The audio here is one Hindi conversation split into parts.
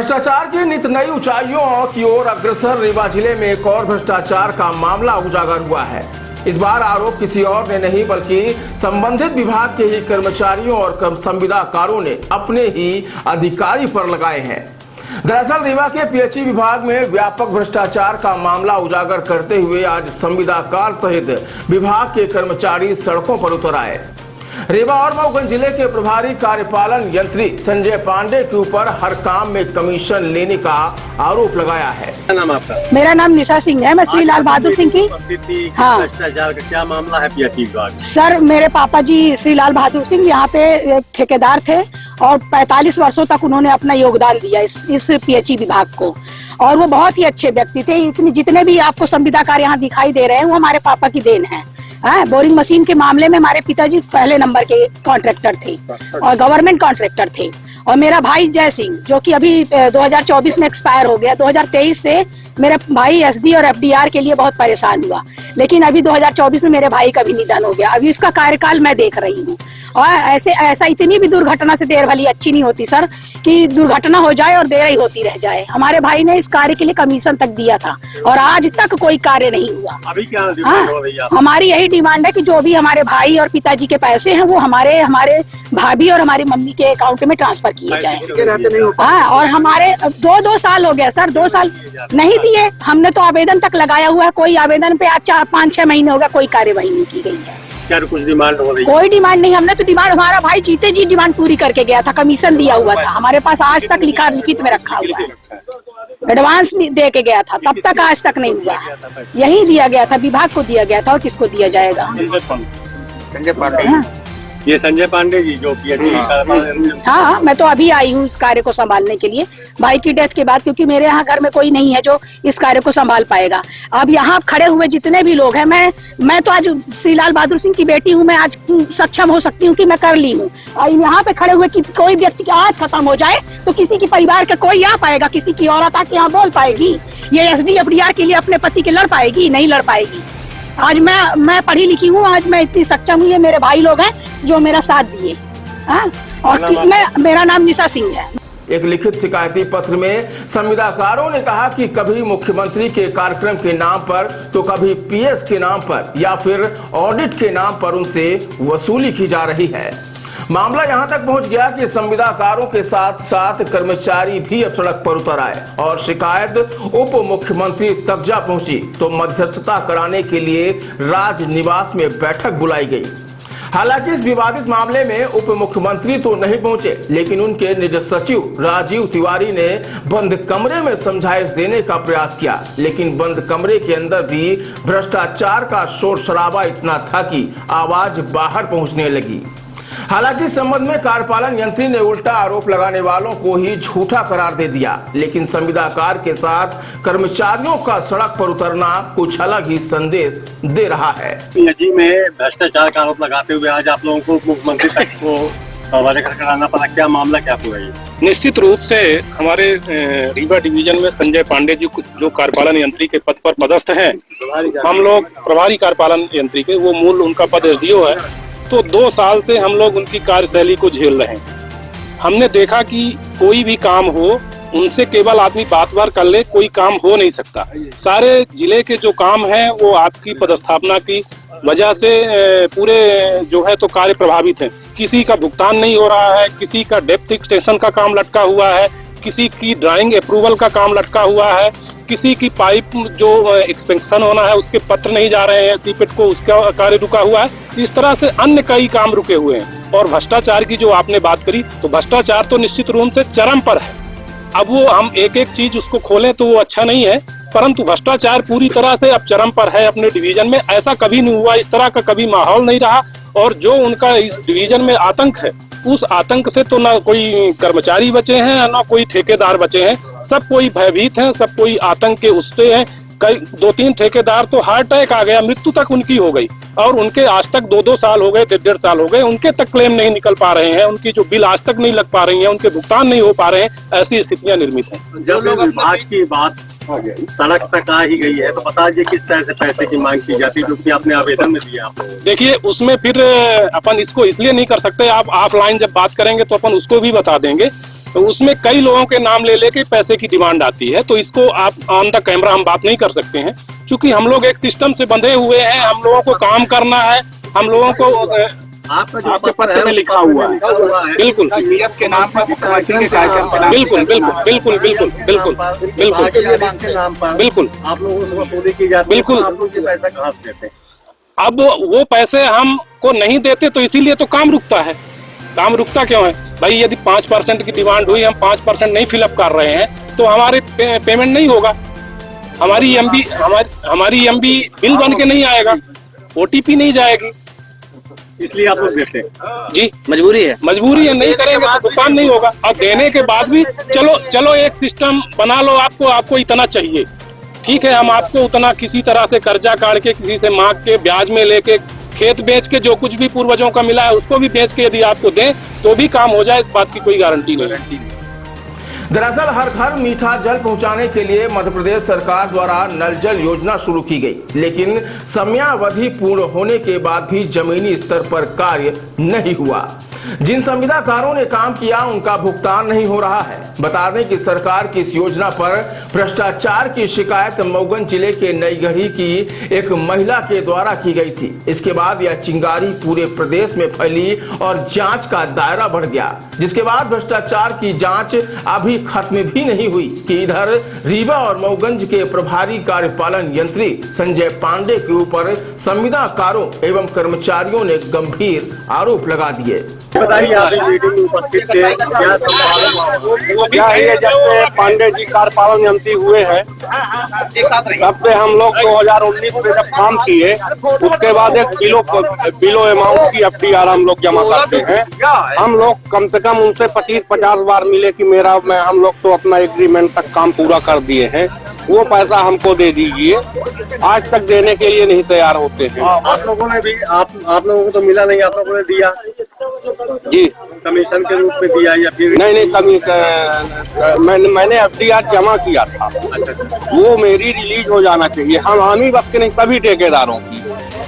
भ्रष्टाचार की नित नई ऊंचाइयों की ओर अग्रसर रीवा जिले में एक और भ्रष्टाचार का मामला उजागर हुआ है। इस बार आरोप किसी और ने नहीं बल्कि संबंधित विभाग के ही कर्मचारियों और संविदाकारों ने अपने ही अधिकारी पर लगाए हैं। दरअसल रीवा के पीएचई विभाग में व्यापक भ्रष्टाचार का मामला उजागर करते हुए आज संविदाकार सहित विभाग के कर्मचारी सड़कों पर उतर आए। रीवा और मऊगंज जिले के प्रभारी कार्यपालन यंत्री संजय पांडे के ऊपर हर काम में कमीशन लेने का आरोप लगाया है। क्या नाम आपका? मेरा नाम निशा सिंह है। मैं श्री लाल बहादुर सिंह की। हाँ, भ्रष्टाचार का क्या मामला है पीएचई विभाग? सर, मेरे पापा जी श्री लाल बहादुर सिंह यहाँ पे एक ठेकेदार थे और 45 वर्षों तक उन्होंने अपना योगदान दिया इस पीएचई विभाग को, और वो बहुत ही अच्छे व्यक्ति थे। जितने भी आपको संविदाकार यहाँ दिखाई दे रहे हैं वो हमारे पापा की देन है। बोरिंग मशीन के मामले में हमारे पिताजी पहले नंबर के कॉन्ट्रैक्टर थे और गवर्नमेंट कॉन्ट्रैक्टर थे। और मेरा भाई जय सिंह जो कि अभी 2024 में एक्सपायर हो गया, 2023 से मेरा भाई एसडी और एफडीआर के लिए बहुत परेशान हुआ, लेकिन अभी 2024 में मेरे भाई का भी निधन हो गया। अभी उसका कार्यकाल मैं देख रही हूँ। और ऐसा इतनी भी दुर्घटना से देर भली अच्छी नहीं होती सर, कि दुर्घटना हो जाए और देर ही होती रह जाए। हमारे भाई ने इस कार्य के लिए कमीशन तक दिया था और आज तक कोई कार्य नहीं हुआ। अभी क्या डिमांड हो रही है? हमारी यही डिमांड है कि जो भी हमारे भाई और पिताजी के पैसे हैं वो हमारे भाभी और हमारी मम्मी के अकाउंट में ट्रांसफर किए जाए। हाँ, और हमारे 2 साल हो गया सर, 2 साल नहीं दिए। हमने तो आवेदन तक लगाया हुआ है, कोई आवेदन पे 5-6 महीने हो गया, कोई कार्यवाही नहीं की गई है। क्या कुछ डिमांड हो रही है? कोई डिमांड नहीं। हमने तो डिमांड, हमारा भाई जीते जी डिमांड पूरी करके गया था, कमीशन दिया हुआ था हमारे पास, आज तक लिखित में रखा हुआ है। एडवांस दे के गया था, तब तक आज तक नहीं हुआ। यही दिया गया था, विभाग को दिया गया था, और किसको दिया जाएगा? संजय पांडे। ये संजय पांडे जी जो पीएचई। हाँ, मैं तो अभी आई हूँ इस कार्य को संभालने के लिए भाई की डेथ के बाद, क्योंकि मेरे यहाँ घर में कोई नहीं है जो इस कार्य को संभाल पाएगा। अब यहाँ खड़े हुए जितने भी लोग हैं, मैं तो आज श्री लाल बहादुर सिंह की बेटी हूँ, मैं आज सक्षम हो सकती हूँ कि मैं कर ली हूँ। यहाँ पे खड़े हुए कि कोई व्यक्ति की आज खत्म हो जाए तो किसी की परिवार का कोई आ पाएगा, किसी की औरत आके यहाँ बोल पाएगी? ये एसडी एफडीआर के लिए अपने पति के लड़ पाएगी? नहीं लड़ पाएगी। आज मैं पढ़ी लिखी हूँ, आज मैं इतनी सक्षम हुई है। मेरे भाई लोग हैं जो मेरा साथ दिए। और मेरा नाम निशा सिंह है। एक लिखित शिकायती पत्र में संविदाकारों ने कहा कि कभी मुख्यमंत्री के कार्यक्रम के नाम पर तो कभी पीएस के नाम पर या फिर ऑडिट के नाम पर उनसे वसूली की जा रही है। मामला यहां तक पहुंच गया कि संविदाकारों के साथ साथ कर्मचारी भी अब सड़क पर उतर आए और शिकायत उप मुख्यमंत्री तक जा पहुंची तो मध्यस्थता कराने के लिए राज निवास में बैठक बुलाई गई। हालांकि इस विवादित मामले में उप मुख्यमंत्री तो नहीं पहुंचे, लेकिन उनके निज सचिव राजीव तिवारी ने बंद कमरे में समझाइश देने का प्रयास किया, लेकिन बंद कमरे के अंदर भी भ्रष्टाचार का शोर शराबा इतना था कि आवाज बाहर पहुंचने लगी। हालांकि इस संबंध में कार्यपालन यंत्री ने उल्टा आरोप लगाने वालों को ही झूठा करार दे दिया, लेकिन संविदाकार के साथ कर्मचारियों का सड़क पर उतरना कुछ अलग ही संदेश दे रहा है। पीएचई में भ्रष्टाचार का आरोप लगाते हुए आज आप लोगों को मुख्यमंत्री तक को हवाले कराना पड़ा, क्या मामला क्या हुआ? ये निश्चित रूप से हमारे रीवा डिवीजन में संजय पांडे जी जो कार्यपालन यंत्री के पद पर पदस्थ हैं, हम लोग प्रभारी कार्यपालन यंत्री के, वो मूल उनका पद एसडीओ है, तो 2 साल से हम लोग उनकी कार्यशैली को झेल रहे हैं। हमने देखा कि कोई भी काम हो उनसे केवल आदमी बात कर ले, कोई काम हो नहीं सकता। सारे जिले के जो काम है वो आपकी पदस्थापना की वजह से पूरे जो है तो कार्य प्रभावित है। किसी का भुगतान नहीं हो रहा है, किसी का डेप्थ एक्सटेंशन का काम लटका हुआ है, किसी की ड्राइंग अप्रूवल का काम लटका हुआ है, किसी की पाइप जो एक्सपेंशन होना है उसके पत्र नहीं जा रहे हैं सीपेट को, उसका कार्य रुका हुआ है। इस तरह से अन्य कई काम रुके हुए हैं। और भ्रष्टाचार की जो आपने बात करी, तो भ्रष्टाचार तो निश्चित रूप से चरम पर है। अब वो हम एक एक चीज उसको खोलें तो वो अच्छा नहीं है, परंतु भ्रष्टाचार पूरी तरह से अब चरम पर है अपने डिवीजन में। ऐसा कभी नहीं हुआ, इस तरह का कभी माहौल नहीं रहा। और जो उनका इस डिवीजन में आतंक है, उस आतंक से तो ना कोई कर्मचारी बचे हैं ना कोई ठेकेदार बचे हैं। सब कोई भयभीत हैं, सब कोई आतंक के उससे हैं। कई 2-3 ठेकेदार तो हार्ट अटैक आ गया, मृत्यु तक उनकी हो गई, और उनके आज तक 2-2 साल हो गए, 1.5 साल हो गए, उनके तक क्लेम नहीं निकल पा रहे हैं, उनकी जो बिल आज तक नहीं लग पा रही है, उनके भुगतान नहीं हो पा रहे हैं। ऐसी स्थितियां निर्मित हैं। जब विभाग की बात सड़क तक आ ही गई है तो बता दीजिए किस तरह से पैसे की मांग की जाती है जो कि आपने आवेदन में दिया? देखिए, उसमें फिर अपन इसको इसलिए नहीं कर सकते, आप ऑफलाइन जब बात करेंगे तो अपन उसको भी बता देंगे। तो उसमें कई लोगों के नाम ले लेके पैसे की डिमांड आती है। तो इसको आप ऑन द कैमरा हम बात नहीं कर सकते हैं, क्योंकि हम लोग एक सिस्टम से बंधे हुए हैं, हम लोगों को काम करना है, हम लोगों को आपका जो आपके पत्र में लिखा हुआ है बिल्कुल पीएस के नाम पर मुख्यमंत्री के कार्यक्रम के नाम बिल्कुल बिल्कुल बिल्कुल बिल्कुल बिल्कुल के नाम पर बिल्कुल आप लोगों से वसूली की जाती है, बिल्कुल। तो आप लोग ये पैसा कहाँ से देते हैं? अब वो पैसे हमको नहीं देते तो इसीलिए तो काम रुकता है। काम रुकता क्यों है भाई? यदि 5% की डिमांड हुई, हम 5% नहीं फिलअप कर रहे हैं तो हमारे पेमेंट नहीं होगा, हमारी एमबी बिल बन के नहीं आएगा, ओटीपी नहीं जाएगी, इसलिए आप लोग देते हैं। जी मजबूरी है। मजबूरी है, नहीं करेंगे तो भुगतान नहीं होगा। और देने के बाद भी चलो एक सिस्टम बना लो, आपको इतना चाहिए, ठीक है, हम आपको उतना किसी तरह से कर्जा काट के, किसी से मांग के, ब्याज में लेके, खेत बेच के, जो कुछ भी पूर्वजों का मिला है उसको भी बेच के यदि आपको दें तो भी काम हो जाए, इस बात की कोई गारंटी नहीं। दरअसल हर घर मीठा जल पहुंचाने के लिए मध्य प्रदेश सरकार द्वारा नल जल योजना शुरू की गई, लेकिन समयावधि पूर्ण होने के बाद भी जमीनी स्तर पर कार्य नहीं हुआ। जिन संविदाकारों ने काम किया उनका भुगतान नहीं हो रहा है। बता दें कि सरकार की इस योजना पर भ्रष्टाचार की शिकायत मऊगंज जिले के नईगढ़ी की एक महिला के द्वारा की गई थी। इसके बाद यह चिंगारी पूरे प्रदेश में फैली और जांच का दायरा बढ़ गया, जिसके बाद भ्रष्टाचार की जांच अभी खत्म भी नहीं हुई कि इधर रीवा और मऊगंज के प्रभारी कार्यपालन यंत्री संजय पांडे के ऊपर संविदाकारों एवं कर्मचारियों ने गंभीर आरोप लगा दिए। बताइए, आप इस मीटिंग में उपस्थित थे, क्या संभावना? क्या है, जब से पांडे जी कार्यपालन यंत्री हुए हैं तब से हम लोग 2019 में जब काम किए, उसके बाद एक बिलो अमाउंट की FDR हम लोग जमा करते हैं। हम लोग कम से कम उनसे 25-50 बार मिले कि हम लोग तो अपना एग्रीमेंट तक काम पूरा कर दिए हैं, वो पैसा हमको दे दीजिए। आज तक देने के लिए नहीं तैयार होते हैं। आप लोगों ने भी आप लोगों को तो मिला नहीं, आप लोगों ने दिया जी, कमीशन के रूप में दिया या फिर? नहीं, मैंने FDR जमा किया था। वो मेरी रिलीज हो जाना चाहिए, हम ही बस के नहीं, सभी ठेकेदारों की,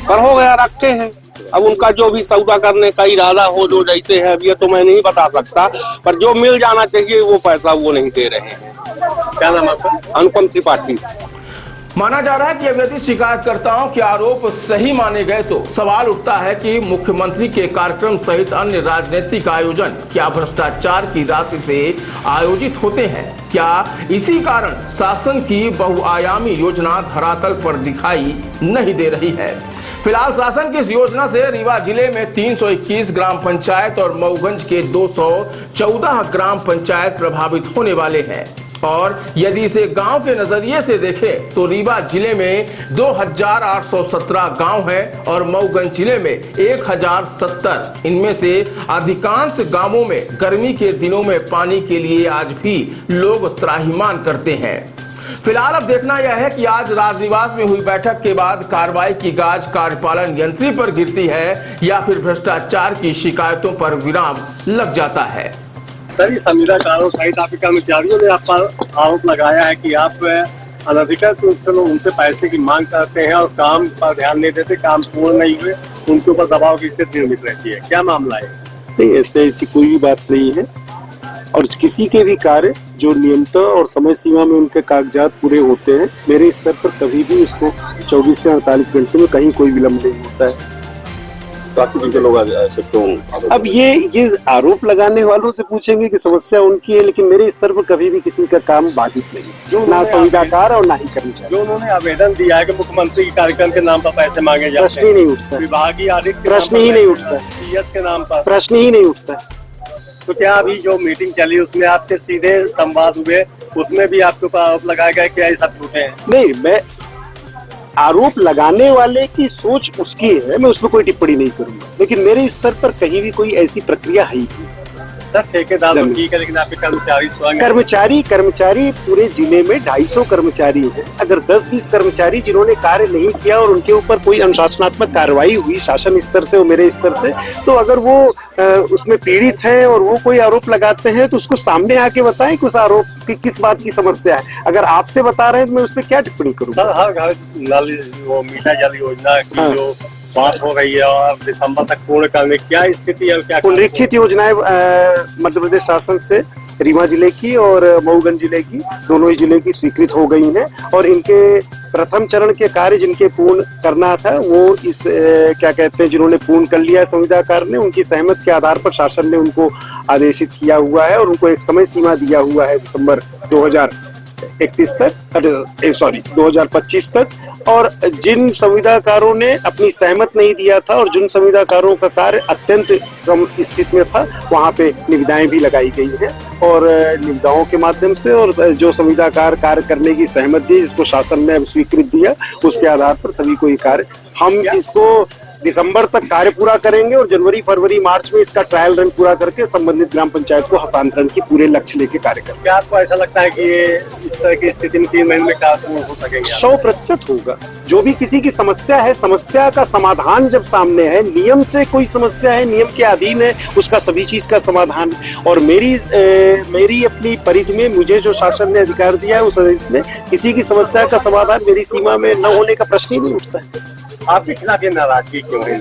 पर हो गया रखते हैं। अब उनका जो भी सौदा करने का इरादा हो, जो जैसे है, अब ये तो मैं नहीं बता सकता, पर जो मिल जाना चाहिए वो पैसा वो नहीं दे रहे हैं। क्या नाम आपका? अनुपम त्रिपाठी। माना जा रहा है कि अब यदि शिकायतकर्ताओं के आरोप सही माने गए तो सवाल उठता है कि मुख्यमंत्री के कार्यक्रम सहित अन्य राजनीतिक आयोजन क्या भ्रष्टाचार की राशि से आयोजित होते हैं? क्या इसी कारण शासन की बहुआयामी योजना धरातल पर दिखाई नहीं दे रही है? फिलहाल शासन की इस योजना से रीवा जिले में 321 ग्राम पंचायत और मऊगंज के 214 ग्राम पंचायत प्रभावित होने वाले हैं। और यदि इसे गांव के नजरिए से देखें तो रीवा जिले में 2817 गांव हैं और मऊगंज जिले में 1070। इनमें से अधिकांश गांवों में गर्मी के दिनों में पानी के लिए आज भी लोग त्राहिमाम करते हैं। फिलहाल अब देखना यह है कि आज राजनिवास में हुई बैठक के बाद कार्रवाई की गाज कार्यपालन यंत्री पर गिरती है या फिर भ्रष्टाचार की शिकायतों पर विराम लग जाता है। सर, संविदाकारों सहित आपके कर्मचारियों ने आप पर आरोप लगाया है कि आप अनधिकृत रूप से लोग उनसे पैसे की मांग करते हैं और काम पर ध्यान नहीं देते, काम पूर्ण नहीं हुए, उनके ऊपर दबाव की स्थिति निर्मित रहती है। क्या मामला है? नहीं, ऐसी कोई भी बात नहीं है। और किसी के भी कार्य जो नियमतः और समय सीमा में उनके कागजात पूरे होते हैं, मेरे स्तर पर कभी भी उसको 24 से 48 घंटे में कहीं कोई विलम्ब नहीं होता है। लोग अब ये आरोप लगाने वालों से पूछेंगे कि समस्या उनकी है, लेकिन मेरे स्तर पर कभी भी किसी का काम बाधित नहीं, ना संविदाकार और ना ही कर्मचारी। जो उन्होंने आवेदन दिया है कि मुख्यमंत्री के कार्यक्रम के नाम पर पैसे मांगे जाते हैं, प्रश्न ही नहीं उठता, विभागीय आदित प्रश्न ही नहीं उठता, पीएस के नाम पर प्रश्न ही नहीं उठता। तो क्या अभी जो मीटिंग चली उसमें आपके सीधे संवाद हुए, उसमें भी आपके ऊपर आरोप लगाया गया कि ऐसा झूठे हैं? नहीं, मैं आरोप लगाने वाले की सोच उसकी है, मैं उसमें कोई टिप्पणी नहीं करूंगा, लेकिन मेरे स्तर पर कहीं भी कोई ऐसी प्रक्रिया है ही नहीं। सर, ठेकेदार तो ठीक है, लेकिन आपके कर्मचारी स्वयं कर्मचारी पूरे जिले में 250 कर्मचारी हैं। अगर 10-20 कर्मचारी जिन्होंने कार्य नहीं किया और उनके ऊपर कोई अनुशासनात्मक कार्रवाई हुई शासन स्तर से और मेरे स्तर से, तो अगर वो उसमें पीड़ित हैं और वो कोई आरोप लगाते हैं तो उसको सामने आके बताएं कि उस आरोप की किस बात की समस्या है। अगर आपसे बता रहे हैं तो मैं उस पर क्या टिप्पणी करूँ? सर, हर घर नल वो मीठा जल योजना की जो बात हो रही है और दिसंबर तक पूर्ण करने की क्या स्थिति है और क्या पुनरीक्षित योजनाएं मध्य प्रदेश शासन से रीवा जिले की और मऊगंज जिले की, दोनों ही जिले की स्वीकृत हो गई हैं और इनके प्रथम चरण के कार्य जिनके पूर्ण करना था वो इस क्या कहते हैं जिन्होंने पूर्ण कर लिया है संविदाकार ने, उनकी सहमति के आधार पर शासन ने उनको आदेशित किया हुआ है और उनको एक समय सीमा दिया हुआ है दिसंबर 2025 तक। और जिन संविदाकारों ने अपनी सहमति नहीं दिया था और जिन संविदाकारों का कार्य अत्यंत कम स्थिति में था वहां पे निविदाएं भी लगाई गई हैं और निविदाओं के माध्यम से और जो संविदाकार कार्य करने की सहमति दी जिसको शासन ने स्वीकृत दिया उसके आधार पर सभी को ये कार्य हम इसको दिसंबर तक कार्य पूरा करेंगे और जनवरी फरवरी मार्च में इसका ट्रायल रन पूरा करके संबंधित ग्राम पंचायत को हस्तांतरण की पूरे लक्ष्य लेके कार्य करेंगे। क्या आपको ऐसा लगता है कि ये इस तरह की स्थिति में 3 महीने में कार्य हो सकेंगे? 100% होगा। जो भी किसी की समस्या है, समस्या का समाधान जब सामने है, नियम से कोई समस्या है, नियम के अधीन है, उसका सभी चीज का समाधान। और मेरी अपनी परिधि में मुझे जो शासन ने अधिकार दिया है उस परिधि में किसी की समस्या का समाधान मेरी सीमा में न होने का प्रश्न ही नहीं उठता है। आपके खिलाफ ये नाराजगी क्यों है?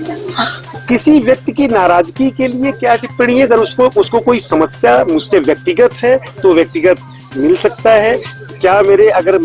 किसी व्यक्ति की नाराजगी के लिए क्या टिप्पणी? अगर उसको कोई समस्या मुझसे व्यक्तिगत है तो व्यक्तिगत मिल सकता है। क्या अगर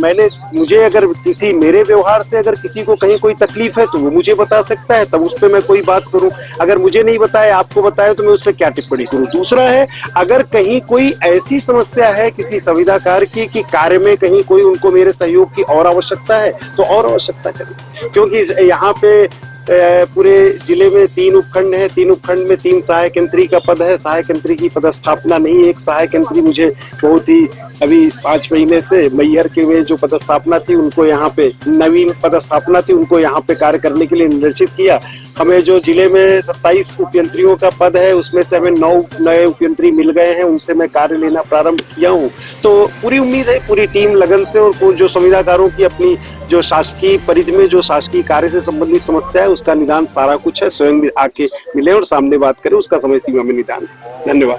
किसी मेरे व्यवहार से अगर किसी को कहीं कोई तकलीफ है तो वो मुझे बता सकता है, तब उस पर मैं कोई बात करूं। अगर मुझे नहीं बताया, आपको बताया, तो मैं उस पर क्या टिप्पणी करूं? दूसरा है, अगर कहीं कोई ऐसी समस्या है किसी संविदाकार की कि कार्य में कहीं कोई उनको मेरे सहयोग की और आवश्यकता है तो और आवश्यकता करें, क्योंकि यहाँ पे पूरे जिले में 3 उपखंड है, 3 उपखंड में 3 सहायक यंत्री का पद है। सहायक यंत्री की पदस्थापना नहीं, एक सहायक यंत्री मुझे बहुत ही अभी 5 महीने से मैहर के वे जो पदस्थापना थी उनको यहाँ पे नवीन पदस्थापना थी उनको यहाँ पे कार्य करने के लिए निर्देशित किया। हमें जो जिले में 27 उपयंत्रियों का पद है उसमें से हमें 9 नए उपयंत्री मिल गए हैं, उनसे मैं कार्य लेना प्रारंभ किया हूँ। तो पूरी उम्मीद है, पूरी टीम लगन से और जो संविदाकारों की अपनी जो शासकीय परिधि में जो शासकीय कार्य से संबंधित समस्या है उसका निदान सारा कुछ है, स्वयं आके मिले और सामने बात करें, उसका समय सीमा में निदान है। धन्यवाद।